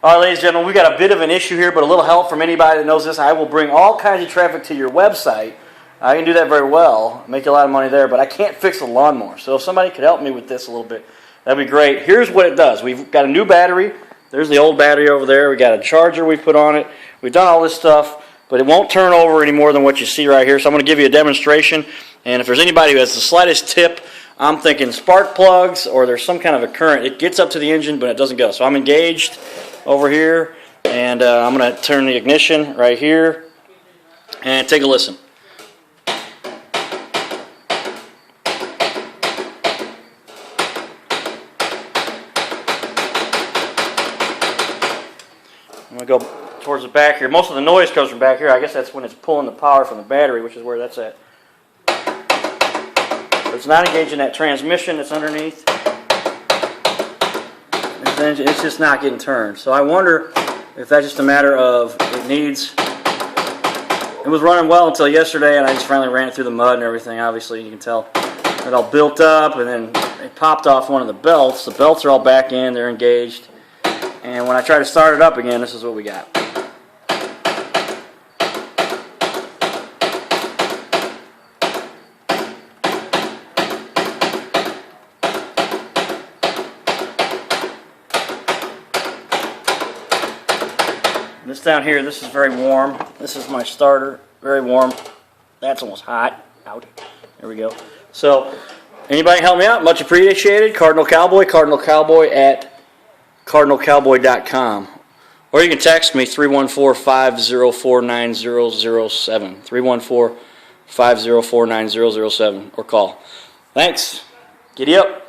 All right, ladies and gentlemen, we got a bit of an issue here, but a little help from anybody that knows this. I will bring all kinds of traffic to your website. I can do that very well, make a lot of money there, but I can't fix the lawnmower. So if somebody could help me with this a little bit, that'd be great. Here's what it does. We've got a new battery. There's the old battery over there. We got a charger we put on it. We've done all this stuff, but it won't turn over any more than what you see right here. So I'm going to give you a demonstration, and if there's anybody who has the slightest tip, I'm thinking spark plugs or there's some kind of a current. It gets up to the engine, but it doesn't go. So I'm engaged over here, and I'm going to turn the ignition right here and take a listen. I'm going to go towards the back here. Most of the noise comes from back here. I guess that's when it's pulling the power from the battery, which is where that's at. But it's not engaging that transmission that's underneath. It's just not getting turned. So I wonder if that's just a matter of it needs... It was running well until yesterday, and I just finally ran it through the mud and everything. Obviously, you can tell it all built up, and then it popped off one of the belts. The belts are all back in. They're engaged. And when I try to start it up again, this is what we got. This down here, this is very warm. This is my starter, very warm. That's almost hot. Out. There we go. So, anybody help me out? Much appreciated. Cardinal Cowboy at cardinalcowboy.com. Or you can text me 314-504-9007. 314-504-9007 or call. Thanks. Giddy up.